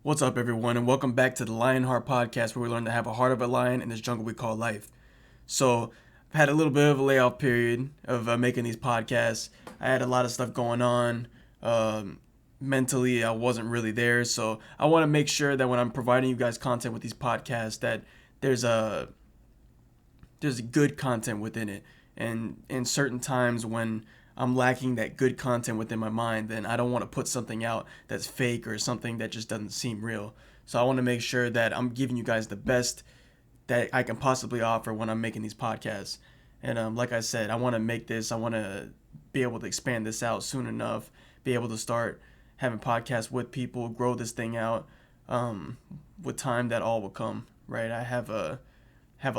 What's up, everyone, and welcome back to the LionHeart podcast, where we learn to have a heart of a lion in this jungle we call life. So, I've had a little bit of a layoff period of making these podcasts. I had a lot of stuff going on. Mentally, I wasn't really there, so I want to make sure that when I'm providing you guys content with these podcasts, that there's a good content within it. And in certain times when I'm lacking that good content within my mind, then I don't want to put something out that's fake or something that just doesn't seem real. So I want to make sure that I'm giving you guys the best that I can possibly offer when I'm making these podcasts. And like I said, I want to be able to expand this out soon enough, be able to start having podcasts with people, grow this thing out. With time, that all will come, right? I have a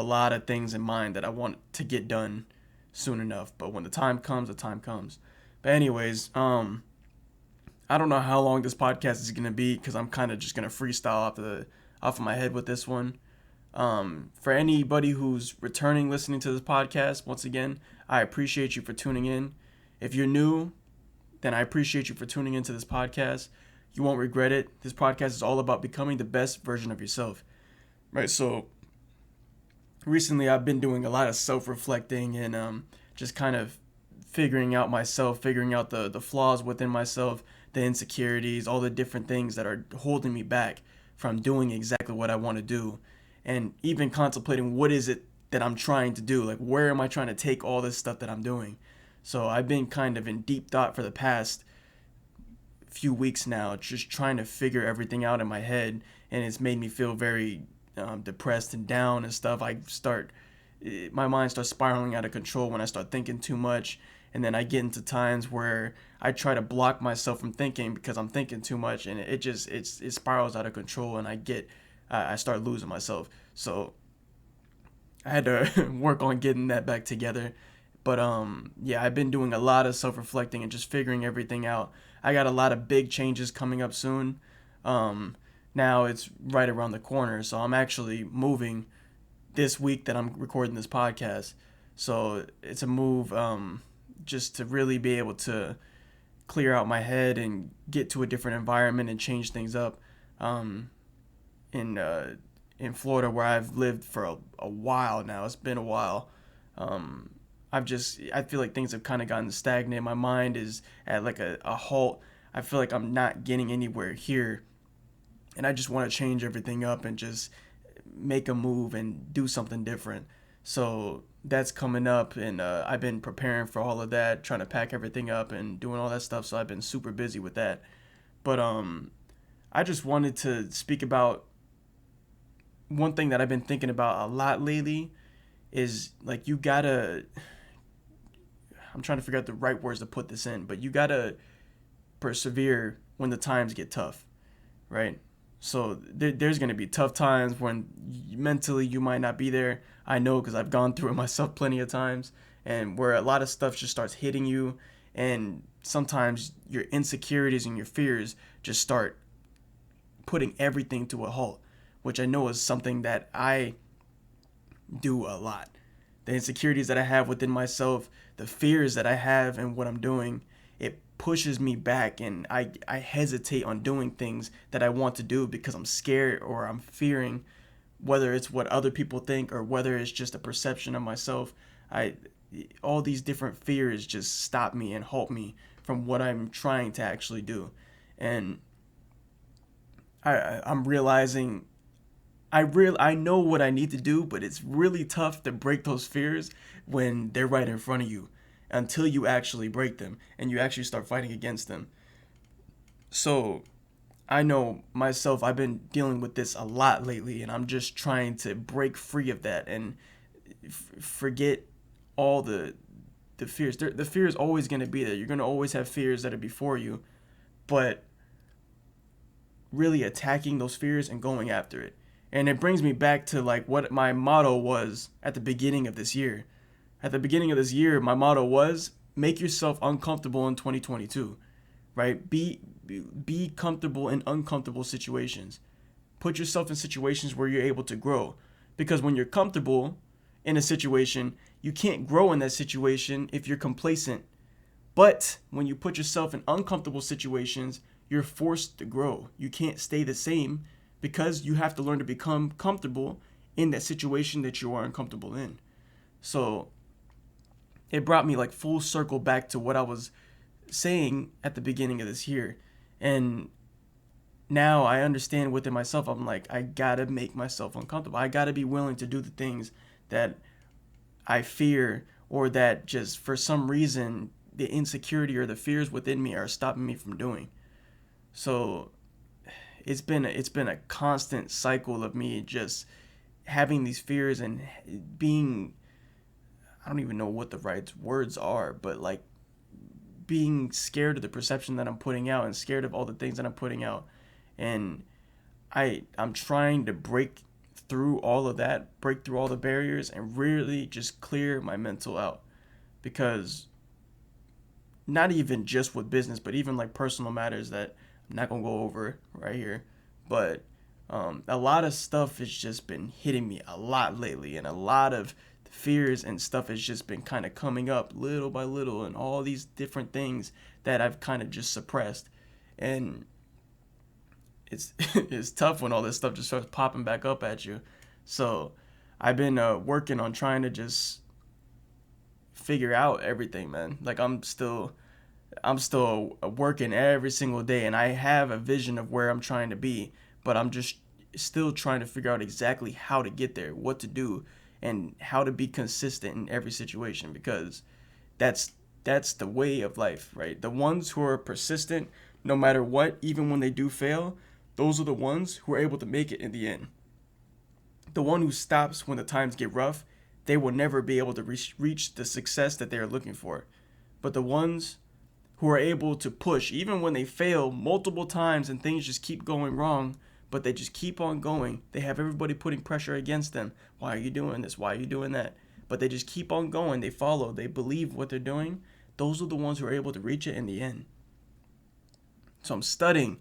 lot of things in mind that I want to get done soon enough. But when the time comes, the time comes. But anyways, I don't know how long this podcast is gonna be because I'm kind of just gonna freestyle off of my head with this one. For anybody who's returning listening to this podcast, once again, I appreciate you for tuning in. If you're new, then I appreciate you for tuning into this podcast. You won't regret it. This podcast is all about becoming the best version of yourself. Right, so recently I've been doing a lot of self-reflecting and just kind of figuring out myself, figuring out the flaws within myself, the insecurities, all the different things that are holding me back from doing exactly what I want to do, and even contemplating what is it that I'm trying to do, like where am I trying to take all this stuff that I'm doing. So I've been kind of in deep thought for the past few weeks now, just trying to figure everything out in my head, and it's made me feel very depressed and down and stuff. My mind starts spiraling out of control when I start thinking too much, and then I get into times where I try to block myself from thinking because I'm thinking too much, and it spirals out of control, and I start losing myself. So I had to work on getting that back together. But yeah, I've been doing a lot of self-reflecting and just figuring everything out. I got a lot of big changes coming up soon. Now it's right around the corner, so I'm actually moving this week that I'm recording this podcast. So it's a move just to really be able to clear out my head and get to a different environment and change things up. In Florida, where I've lived for a while now. It's been a while. I feel like things have kind of gotten stagnant. My mind is at like a halt. I feel like I'm not getting anywhere here, and I just want to change everything up and just make a move and do something different. So that's coming up, and I've been preparing for all of that, trying to pack everything up and doing all that stuff. So I've been super busy with that. But I just wanted to speak about one thing that I've been thinking about a lot lately is like I'm trying to figure out the right words to put this in, but you gotta persevere when the times get tough, right? So there's gonna be tough times when mentally you might not be there. I know because I've gone through it myself plenty of times, and where a lot of stuff just starts hitting you, and sometimes your insecurities and your fears just start putting everything to a halt, which I know is something that I do a lot. The insecurities that I have within myself, the fears that I have in what I'm doing, it pushes me back, and I hesitate on doing things that I want to do because I'm scared or I'm fearing, whether it's what other people think or whether it's just a perception of myself. All these different fears just stop me and halt me from what I'm trying to actually do. And I'm realizing I know what I need to do, but it's really tough to break those fears when they're right in front of you until you actually break them and you actually start fighting against them. So I know myself, I've been dealing with this a lot lately, and I'm just trying to break free of that and forget all the fears. The fear is always going to be there. You're going to always have fears that are before you, but really attacking those fears and going after it. And it brings me back to like what my motto was at the beginning of this year. At the beginning of this year, my motto was make yourself uncomfortable in 2022, right? Be comfortable in uncomfortable situations. Put yourself in situations where you're able to grow. Because when you're comfortable in a situation, you can't grow in that situation if you're complacent. But when you put yourself in uncomfortable situations, you're forced to grow. You can't stay the same because you have to learn to become comfortable in that situation that you are uncomfortable in. So it brought me like full circle back to what I was saying at the beginning of this year. And now I understand within myself, I'm like, I gotta make myself uncomfortable. I gotta be willing to do the things that I fear, or that just for some reason the insecurity or the fears within me are stopping me from doing. So it's been a constant cycle of me just having these fears and being, I don't even know what the right words are, but like being scared of the perception that I'm putting out and scared of all the things that I'm putting out. And I'm trying to break through all of that, break through all the barriers, and really just clear my mental out. Because not even just with business, but even like personal matters that I'm not gonna go over right here. But a lot of stuff has just been hitting me a lot lately, and a lot of fears and stuff has just been kind of coming up little by little, and all these different things that I've kind of just suppressed. And it's it's tough when all this stuff just starts popping back up at you. So I've been working on trying to just figure out everything, man. Like I'm still working every single day, and I have a vision of where I'm trying to be, but I'm just still trying to figure out exactly how to get there, what to do, and how to be consistent in every situation, because that's the way of life, right? The ones who are persistent no matter what, even when they do fail, those are the ones who are able to make it in the end. The one who stops when the times get rough, they will never be able to reach the success that they are looking for. But the ones who are able to push, even when they fail multiple times and things just keep going wrong, but they just keep on going. They have everybody putting pressure against them. Why are you doing this? Why are you doing that? But they just keep on going. They follow. They believe what they're doing. Those are the ones who are able to reach it in the end. So I'm studying.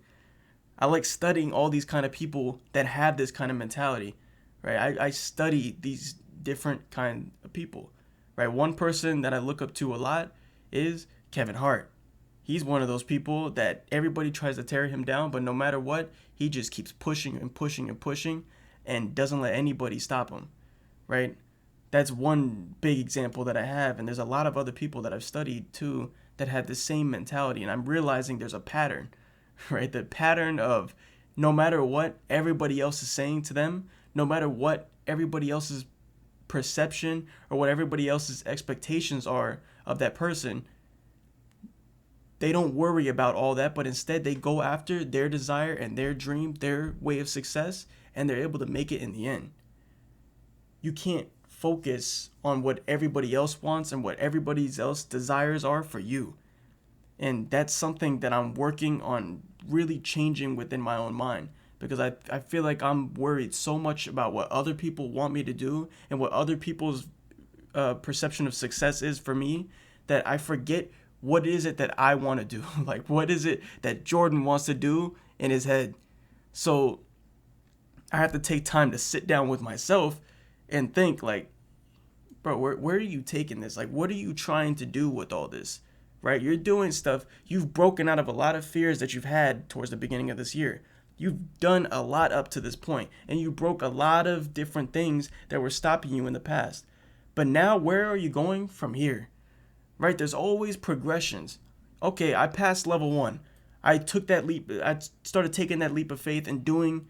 I like studying all these kind of people that have this kind of mentality, right? I study these different kind of people, right? One person that I look up to a lot is Kevin Hart. He's one of those people that everybody tries to tear him down, but no matter what, he just keeps pushing and pushing and pushing and doesn't let anybody stop him, right? That's one big example that I have, and there's a lot of other people that I've studied too that have the same mentality, and I'm realizing there's a pattern, right? The pattern of no matter what everybody else is saying to them, no matter what everybody else's perception or what everybody else's expectations are of that person, they don't worry about all that, but instead they go after their desire and their dream, their way of success, and they're able to make it in the end. You can't focus on what everybody else wants and what everybody else desires are for you. And that's something that I'm working on really changing within my own mind, because I feel like I'm worried so much about what other people want me to do and what other people's perception of success is for me, that I forget what is it that I want to do? Like, what is it that Jordan wants to do in his head? So I have to take time to sit down with myself and think like, bro, where are you taking this? Like, what are you trying to do with all this, right? You're doing stuff. You've broken out of a lot of fears that you've had towards the beginning of this year. You've done a lot up to this point, and you broke a lot of different things that were stopping you in the past. But now, where are you going from here? Right? There's always progressions. Okay, I passed level 1. I took that leap. I started taking that leap of faith and doing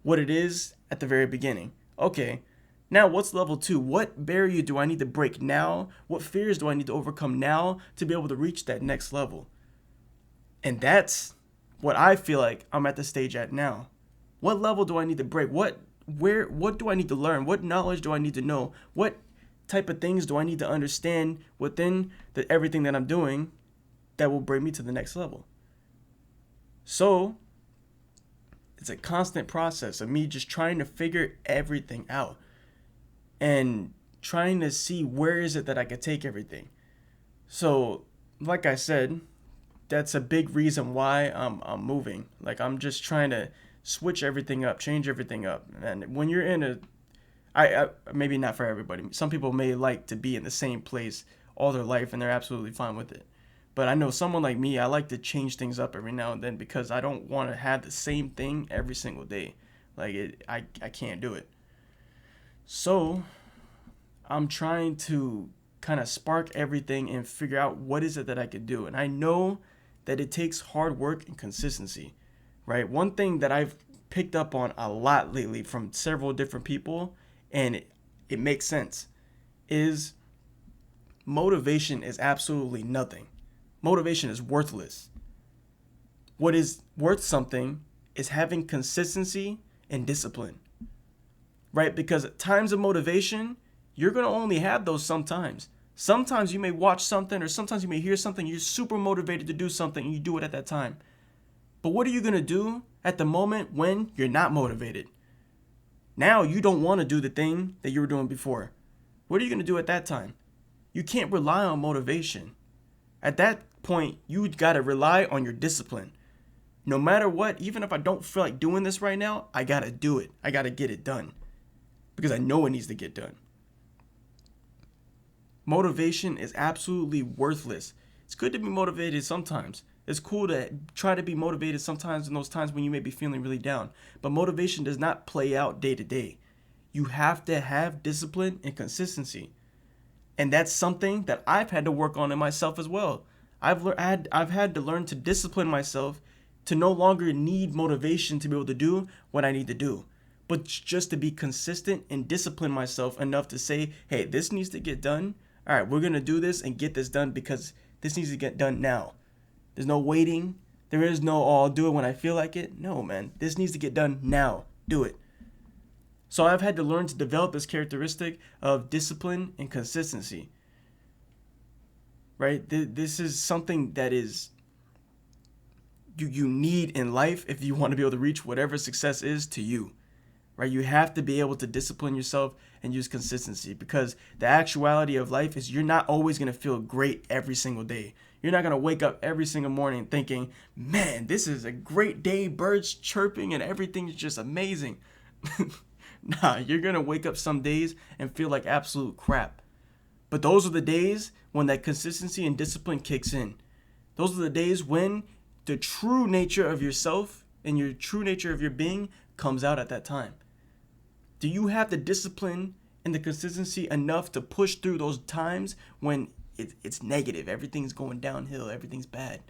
what it is at the very beginning. Okay, now what's level 2? What barrier do I need to break now? What fears do I need to overcome now to be able to reach that next level? And that's what I feel like I'm at the stage at now. What level do I need to break? What do I need to learn? What knowledge do I need to know? What type of things do I need to understand within everything that I'm doing that will bring me to the next level? So it's a constant process of me just trying to figure everything out and trying to see where is it that I could take everything. So like I said, that's a big reason why I'm moving. Like, I'm just trying to switch everything up, change everything up. And when you're in I maybe not for everybody. Some people may like to be in the same place all their life, and they're absolutely fine with it. But I know someone like me, I like to change things up every now and then because I don't want to have the same thing every single day. I can't do it. So I'm trying to kind of spark everything and figure out what is it that I could do. And I know that it takes hard work and consistency, right? One thing that I've picked up on a lot lately from several different people, and it makes sense, is motivation is absolutely nothing. Motivation is worthless. What is worth something is having consistency and discipline, right? Because at times of motivation, you're going to only have those sometimes. Sometimes you may watch something or sometimes you may hear something, you're super motivated to do something and you do it at that time. But what are you going to do at the moment when you're not motivated? Now you don't want to do the thing that you were doing before. What are you going to do at that time? You can't rely on motivation. At that point, you got to rely on your discipline. No matter what, even if I don't feel like doing this right now, I got to do it. I got to get it done because I know it needs to get done. Motivation is absolutely worthless. It's good to be motivated sometimes. It's cool to try to be motivated sometimes in those times when you may be feeling really down. But motivation does not play out day to day. You have to have discipline and consistency. And that's something that I've had to work on in myself as well. I've had to learn to discipline myself to no longer need motivation to be able to do what I need to do, but just to be consistent and discipline myself enough to say, hey, this needs to get done. All right, we're going to do this and get this done because this needs to get done now. There's no waiting. There is no, oh, I'll do it when I feel like it. No, man, this needs to get done now. Do it. So I've had to learn to develop this characteristic of discipline and consistency. Right? This is something that is you need in life if you want to be able to reach whatever success is to you. Right? You have to be able to discipline yourself and use consistency because the actuality of life is you're not always going to feel great every single day. You're not going to wake up every single morning thinking, man, this is a great day, birds chirping and everything's just amazing. Nah, you're going to wake up some days and feel like absolute crap. But those are the days when that consistency and discipline kicks in. Those are the days when the true nature of yourself and your true nature of your being comes out at that time. Do you have the discipline and the consistency enough to push through those times when it's negative, everything's going downhill, everything's bad?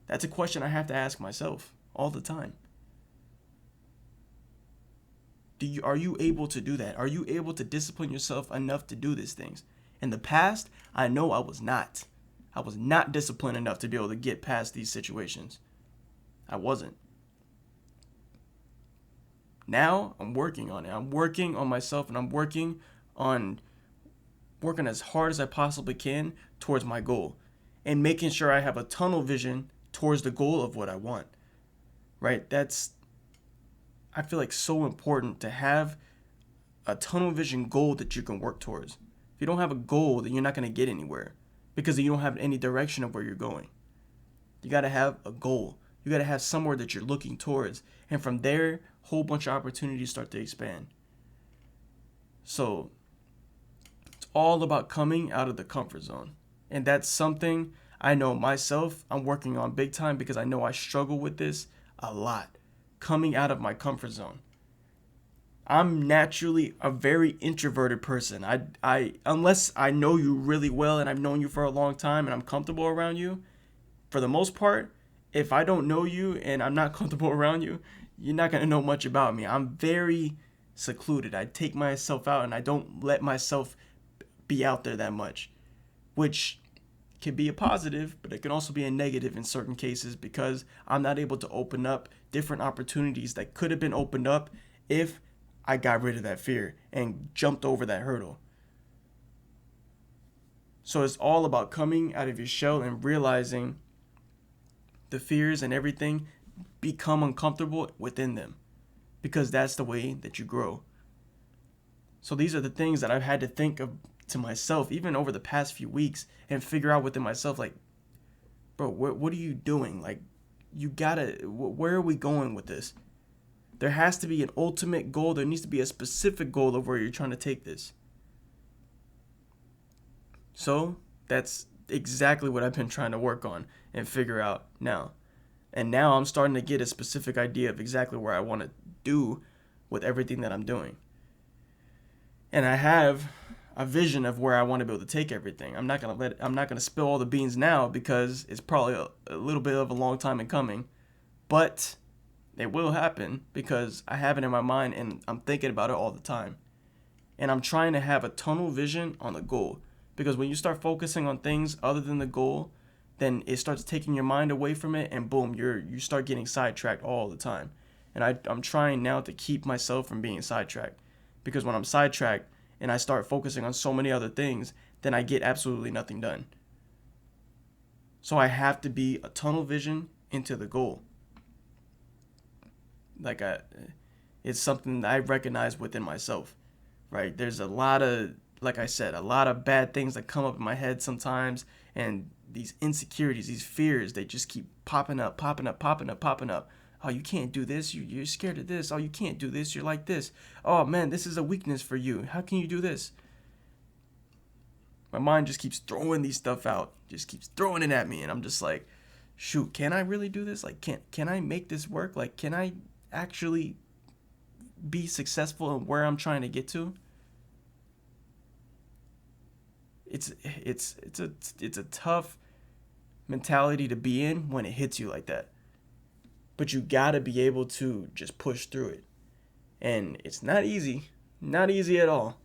That's a question I have to ask myself all the time. Are you able to do that? Are you able to discipline yourself enough to do these things? In the past, I know I was not. I was not disciplined enough to be able to get past these situations. I wasn't. Now, I'm working on it. I'm working on myself and I'm working as hard as I possibly can towards my goal and making sure I have a tunnel vision towards the goal of what I want. Right? I feel like so important to have a tunnel vision goal that you can work towards. If you don't have a goal, then you're not going to get anywhere because you don't have any direction of where you're going. You got to have a goal. You got to have somewhere that you're looking towards. And from there, a whole bunch of opportunities start to expand. So it's all about coming out of the comfort zone. And that's something I know myself I'm working on big time because I know I struggle with this a lot. Coming out of my comfort zone. I'm naturally a very introverted person. I unless I know you really well and I've known you for a long time and I'm comfortable around you, for the most part, if I don't know you and I'm not comfortable around you, you're not going to know much about me. I'm very secluded. I take myself out and I don't let myself be out there that much, which can be a positive, but it can also be a negative in certain cases because I'm not able to open up different opportunities that could have been opened up if I got rid of that fear and jumped over that hurdle. So it's all about coming out of your shell and realizing the fears and everything become uncomfortable within them because that's the way that you grow. So these are the things that I've had to think of to myself, even over the past few weeks, and figure out within myself, like, bro, what are you doing? Like, you gotta, where are we going with this? There has to be an ultimate goal. There needs to be a specific goal of where you're trying to take this. So that's exactly what I've been trying to work on and figure out now. And now I'm starting to get a specific idea of exactly where I want to do with everything that I'm doing. And I have a vision of where I want to be able to take everything. I'm not gonna spill all the beans now because it's probably a little bit of a long time in coming, but it will happen because I have it in my mind and I'm thinking about it all the time. And I'm trying to have a tunnel vision on the goal, because when you start focusing on things other than the goal, then it starts taking your mind away from it, and boom, you start getting sidetracked all the time. And I'm trying now to keep myself from being sidetracked, because when I'm sidetracked and I start focusing on so many other things, then I get absolutely nothing done. So I have to be a tunnel vision into the goal. It's something that I recognize within myself, right? There's a lot of, like I said, a lot of bad things that come up in my head sometimes, and these insecurities, these fears, they just keep popping up. Oh, you can't do this. You're scared of this. Oh, you can't do this. You're like this. Oh, man, this is a weakness for you. How can you do this? My mind just keeps throwing these stuff out, just keeps throwing it at me, and I'm just like, shoot, can I really do this? Like, can I make this work? Like, can I actually be successful in where I'm trying to get to? It's a tough mentality to be in when it hits you like that. But you gotta be able to just push through it. And it's not easy. Not easy at all.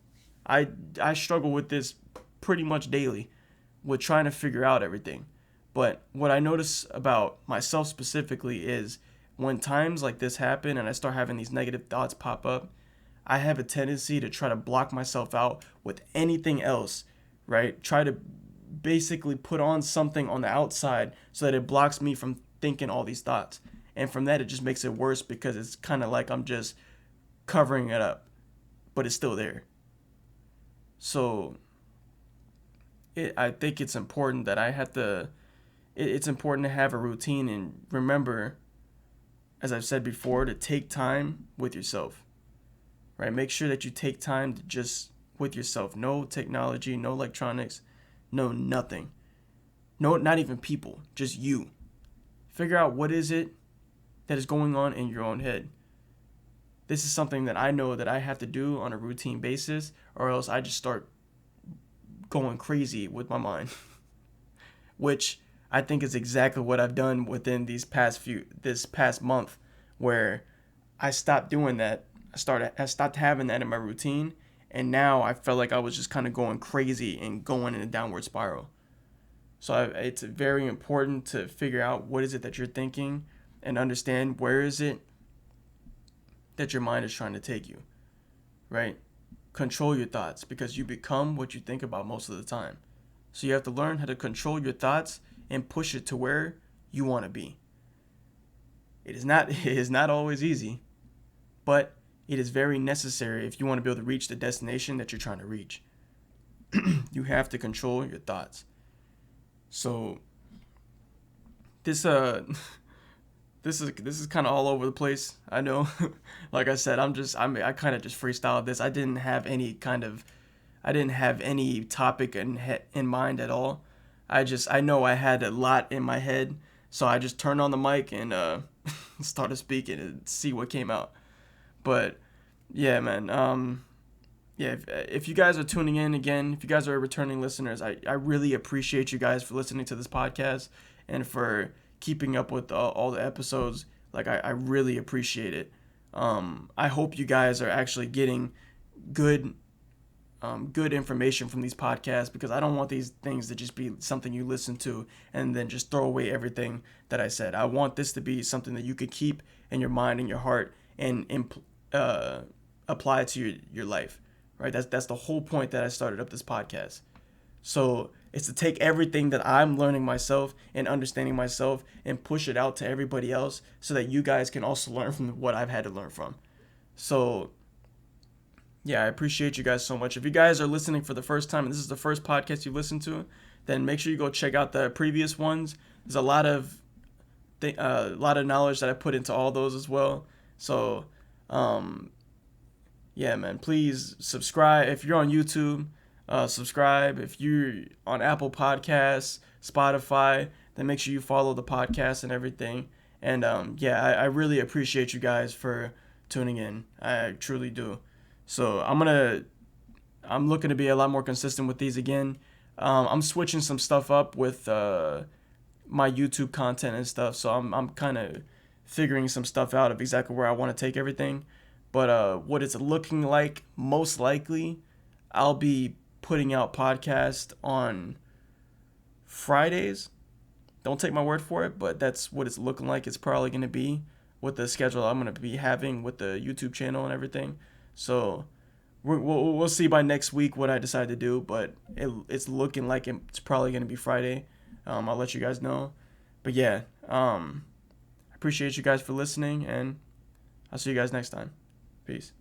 I struggle with this pretty much daily, with trying to figure out everything. But what I notice about myself specifically is when times like this happen and I start having these negative thoughts pop up, I have a tendency to try to block myself out with anything else, right? Try to basically put on something on the outside so that it blocks me from thinking all these thoughts. And from that, it just makes it worse, because it's kind of like I'm just covering it up, but it's still there. So I think it's important that it's important to have a routine and remember, as I've said before, to take time with yourself, right? Make sure that you take time to just with yourself. No technology, no electronics, no nothing. No, not even people, just you. Figure out what is it that is going on in your own head. This is something that I know that I have to do on a routine basis, or else I just start going crazy with my mind, which I think is exactly what I've done within this past month, where I stopped doing that. I stopped having that in my routine, and now I felt like I was just kind of going crazy and going in a downward spiral. So it's very important to figure out what is it that you're thinking and understand where is it that your mind is trying to take you, right? Control your thoughts, because you become what you think about most of the time. So you have to learn how to control your thoughts and push it to where you want to be. It is not always easy, but it is very necessary if you want to be able to reach the destination that you're trying to reach. You have to control your thoughts. So this this is kind of all over the place. I know. Like I said, I kind of just freestyled this. I didn't have any topic in mind at all. I know I had a lot in my head, so I just turned on the mic and started speaking and see what came out. But yeah, man. Yeah, if you guys are tuning in again, if you guys are returning listeners, I really appreciate you guys for listening to this podcast and for keeping up with all the episodes. Like, I really appreciate it. I hope you guys are actually getting good information from these podcasts, because I don't want these things to just be something you listen to and then just throw away everything that I said. I want this to be something that you could keep in your mind and your heart and apply to your life, right? That's the whole point that I started up this podcast. So it's to take everything that I'm learning myself and understanding myself and push it out to everybody else, so that you guys can also learn from what I've had to learn from. So yeah, I appreciate you guys so much. If you guys are listening for the first time and this is the first podcast you listen to, then make sure you go check out the previous ones. There's a lot of knowledge that I put into all those as well. So yeah, man, please subscribe. If you're on YouTube, Subscribe. If you're on Apple Podcasts, Spotify, then make sure you follow the podcast and everything. And yeah, I really appreciate you guys for tuning in. I truly do. So I'm looking to be a lot more consistent with these again. I'm switching some stuff up with my YouTube content and stuff. So I'm kind of figuring some stuff out of exactly where I want to take everything. But what it's looking like, most likely, I'll be putting out podcast on Fridays. Don't take my word for it, but that's what it's looking like. It's probably going to be with the schedule I'm going to be having with the YouTube channel and everything. So we'll see by next week what I decide to do, but it's looking like it's probably going to be Friday. I'll let you guys know. But yeah, I appreciate you guys for listening, and I'll see you guys next time. Peace.